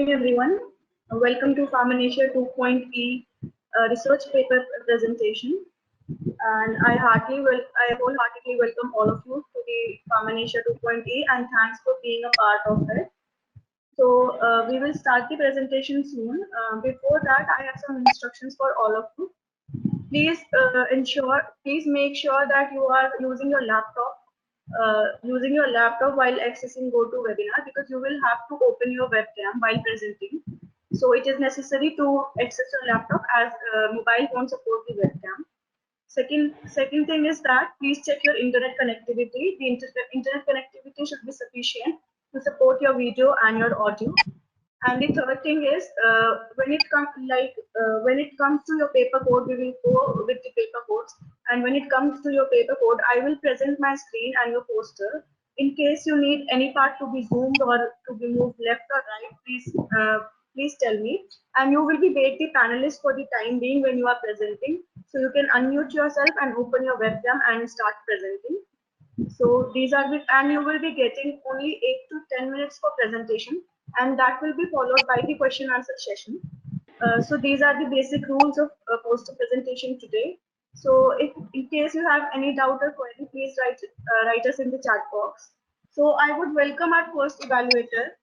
evening, everyone. Welcome to Pharmanesia 2.E research paper presentation. And I wholeheartedly welcome all of you to the Pharmanesia 2.E and thanks for being a part of it. So we will start the presentation soon. Before that, I have some instructions for all of you. Please make sure that you are using your laptop while accessing GoToWebinar, because you will have to open your webcam while presenting. So it is necessary to access your laptop, as mobile won't support the webcam. Second thing is that please check your internet connectivity. The internet connectivity should be sufficient to support your video and your audio. And the third thing is, when it comes to your paper code, we will go with the paper codes. And when it comes to your paper code, I will present my screen and your poster. In case you need any part to be zoomed or to be moved left or right, please tell me. And you will be the panelist for the time being when you are presenting. So you can unmute yourself and open your webcam and start presenting. So and you will be getting only 8 to 10 minutes for presentation, and that will be followed by the question answer session. So these are the basic rules of poster presentation today. So if in case you have any doubt or query, please write us in the chat box. So I would welcome our first evaluator,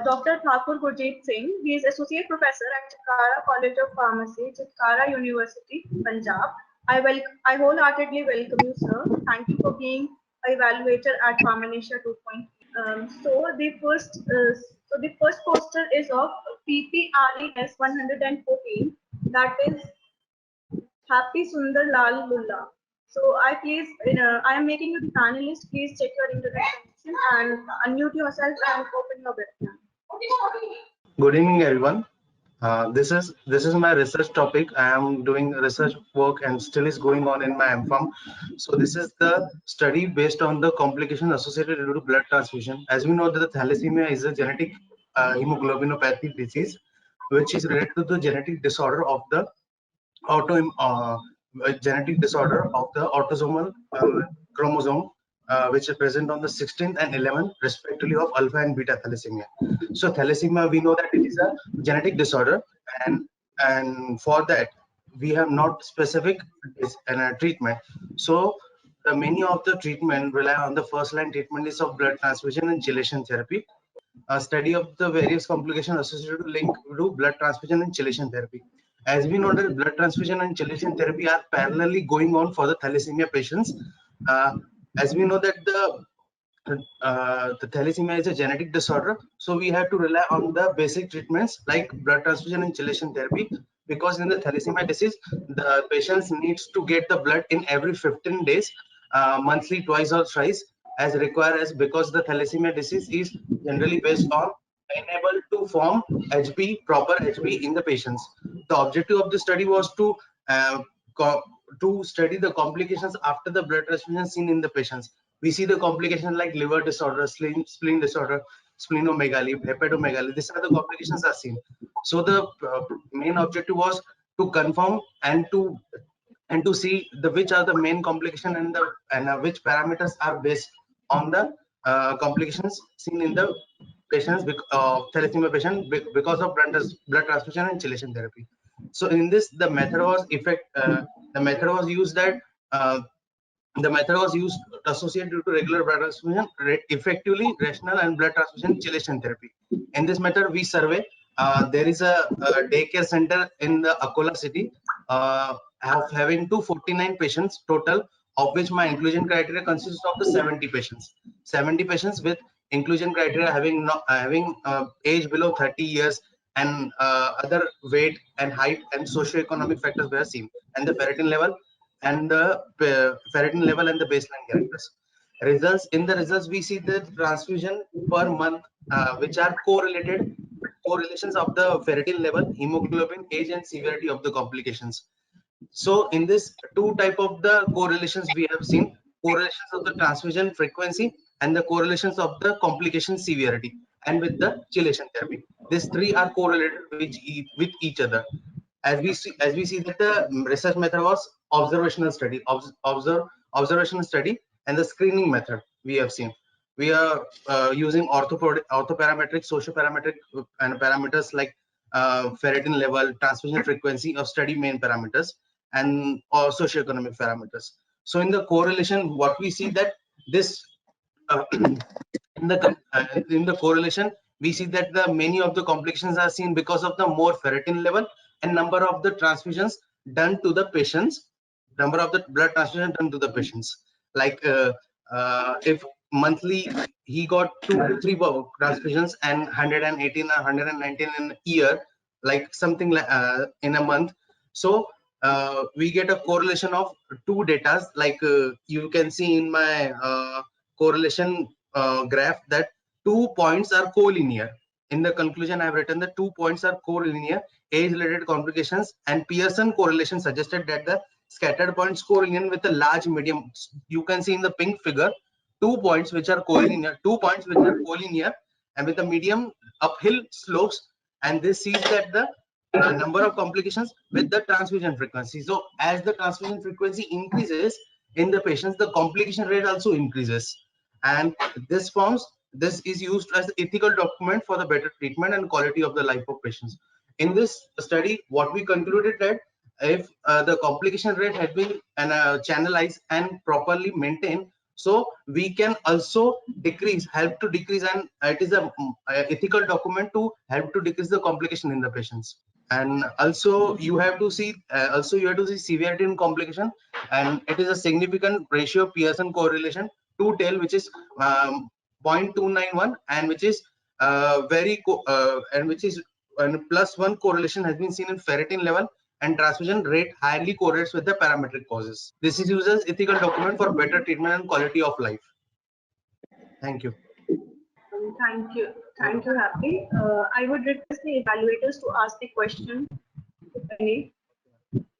Dr. Thakur Gurjeet Singh. He is Associate Professor at Chitkara College of Pharmacy, Chitkara University, Punjab. I wholeheartedly welcome you, sir. Thank you for being an evaluator at Pharmanesia 2.0. So the first poster is of PPRES 114. That is Happy Sundar Lal Lulla. So I am making you the panelist. Please check your internet connection and unmute yourself and open your webcam. Good evening, everyone. This is my research topic. I am doing research work and still is going on in my MPharm. So this is the study based on the complication associated due to blood transfusion. As we know that the thalassemia is a genetic hemoglobinopathy disease, which is related to the genetic disorder of the autosomal chromosome, which is present on the 16th and 11th respectively of alpha and beta thalassemia. So thalassemia, we know that it is a genetic disorder, and for that we have not specific treatment. So many of the treatment rely on the first line treatment is of blood transfusion and chelation therapy. A study of the various complications associated to link to blood transfusion and chelation therapy. As we know that blood transfusion and chelation therapy are parallelly going on for the thalassemia patients. As we know that the thalassemia is a genetic disorder, so we have to rely on the basic treatments like blood transfusion and chelation therapy, because in the thalassemia disease, the patients needs to get the blood in every 15 days, monthly, twice or thrice, as required, as because the thalassemia disease is generally based on unable to form proper HB in the patients. The objective of the study was to study the complications after the blood transfusion seen in the patients. We see the complications like liver disorder, spleen disorder, splenomegaly, hepatomegaly. These are the complications are seen. So the main objective was to confirm and to see which are the main complications and which parameters are based on the complications seen in the patients thalassemia patient because of blood transfusion and chelation therapy. So in this, the method was associated to regular blood transfusion, effectively rational and blood transfusion chelation therapy. In this method, we survey. There is a daycare center in the Akola city, having 249 patients total, of which my inclusion criteria consists of the 70 patients. 70 patients with inclusion criteria having age below 30 years and other weight and height and socioeconomic factors were seen, and the ferritin level and the baseline characters. In the results, we see the transfusion per month, which are correlations of the ferritin level, hemoglobin, age, and severity of the complications. So in this two type of the correlations we have seen, correlations of the transfusion frequency and the correlations of the complication severity, and with the chelation therapy. These three are correlated with each other. As we see that the research method was observational study, and the screening method we have seen. we are using orthoparametric, socioparametric, and parameters like ferritin level, transfusion frequency, or study main parameters, and or socioeconomic parameters. So in the correlation, what we see that this in the correlation, we see that the many of the complications are seen because of the more ferritin level and number of the transfusions done to the patients, number of the blood transfusion done to the patients. Like if monthly he got 2-3 transfusions and 118 or 119 in a year, like something like in a month. So we get a correlation of two datas, like you can see in my correlation graph that 2 points are collinear. In the conclusion, I have written the 2 points are collinear age-related complications, and Pearson correlation suggested that the scattered points collinear with a large medium. You can see in the pink figure 2 points which are collinear, 2 points which are collinear, and with the medium uphill slopes. And this sees that the number of complications with the transfusion frequency. So as the transfusion frequency increases in the patients, the complication rate also increases, and this is used as the ethical document for the better treatment and quality of the life of patients. In this study, what we concluded that if the complication rate had been channelized and properly maintained, so we can also help to decrease, and it is a ethical document to help to decrease the complication in the patients. And also you have to see severity in complication, and it is a significant ratio Pearson correlation to tell, which is 0.291, and which is and +1 correlation has been seen in ferritin level, and transfusion rate highly correlates with the parametric causes. This is used as ethical document for better treatment and quality of life. Thank you. Thank you, Happy. I would request the evaluators to ask the question, if any.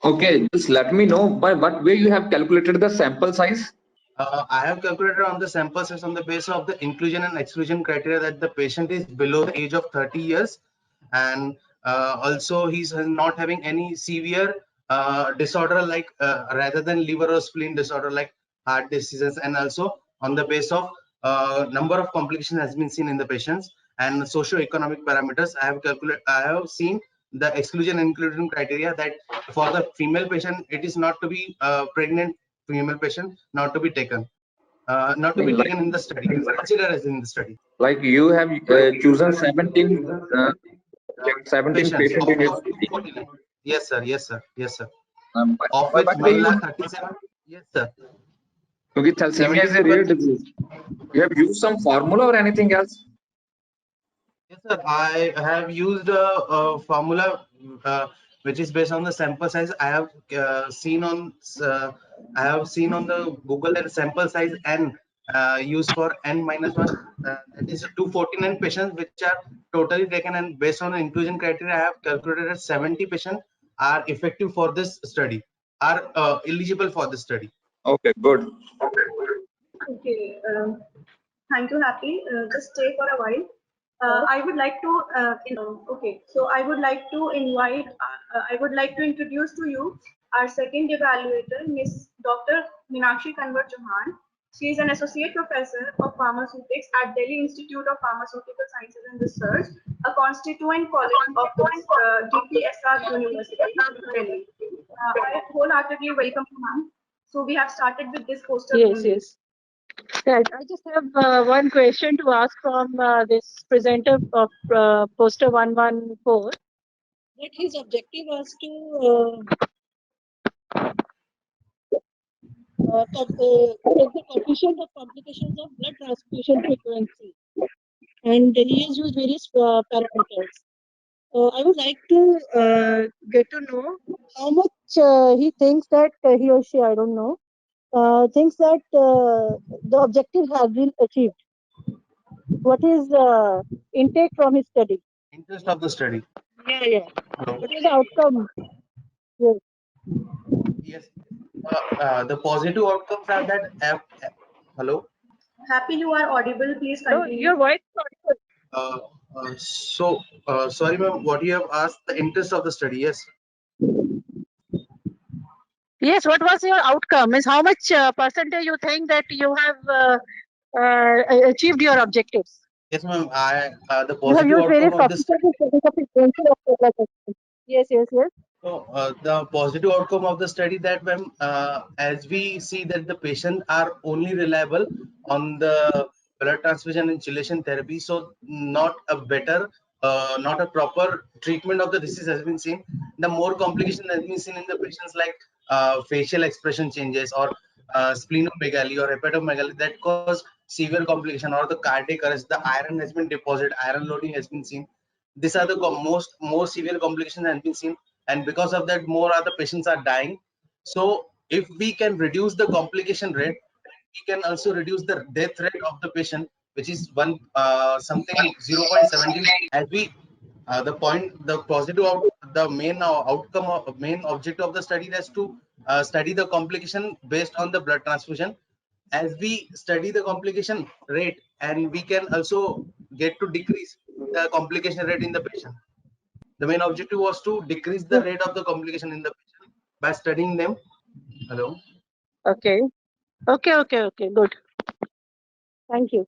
Okay, just let me know by what way you have calculated the sample size. I have calculated on the sample size on the basis of the inclusion and exclusion criteria that the patient is below the age of 30 years, and also he's not having any severe disorder like rather than liver or spleen disorder like heart diseases, and also on the basis of number of complications has been seen in the patients, and socio-economic parameters. I have seen the exclusion and inclusion criteria that for the female patient it is not to be pregnant female patient, not to be taken in the study, considered as in the study. Like you have chosen 17 patients in your study. Yes sir, yes sir, yes sir. Of By which what way you 1,37,000. Yes sir. Okay, thalassemia is a rare disease. You have used some formula or anything else? Yes sir, I have used a formula which is based on the sample size. I have seen on the Google that sample size n used for n-1. That is 249 patients which are totally taken, and based on the inclusion criteria, I have calculated that 70 patients are effective for this study, are eligible for this study. Okay, good. Okay, thank you, Happy. Just stay for a while. I would like to I would like to invite I would like to introduce to you our second evaluator, Miss Dr. Meenakshi Kanwar Chauhan. She is an associate professor of pharmaceutics at Delhi Institute of Pharmaceutical Sciences and Research, a constituent college of DPSR University, Delhi. I wholeheartedly welcome you, ma'am. So we have started with this poster. Yes. Right. I just have one question to ask from this presenter of poster 114. That his objective was to take the coefficient of complications of blood transfusion frequency, and he has used various parameters. I would like to get to know how much he thinks that he or she, I don't know, thinks that the objective has been achieved. What is intake from his study? Interest of the study. Yeah. Hello. What is the outcome? Yes. Yes. The positive outcomes are that. Hello. Happy, you are audible. Please continue. Your voice is audible. Sorry, ma'am. What you have asked? The interest of the study. Yes. Yes. What was your outcome? Is how much percentage you think that you have achieved your objectives? Yes, ma'am. The You have positive used various outcome of the procedures to study the frequency of Kerala testing. Yes, yes, yes. So, the positive outcome of the study that when as we see that the patients are only reliable on the blood transfusion and chelation therapy, so not a better, not a proper treatment of the disease has been seen. The more complication has been seen in the patients like facial expression changes or splenomegaly or hepatomegaly that cause severe complication or the cardiac arrest. The iron has been deposited, iron loading has been seen. These are the more severe complications has been seen, and because of that more other patients are dying. So if we can reduce the complication rate, we can also reduce the death rate of the patient, which is one something 0.17. As we the positive the main outcome of main objective of the study is to study the complication based on the blood transfusion. As we study the complication rate, and we can also get to decrease the complication rate in the patient. The main objective was to decrease the rate of the complication in the patient by studying them. Hello. Okay. Okay, okay, okay. Good. Thank you.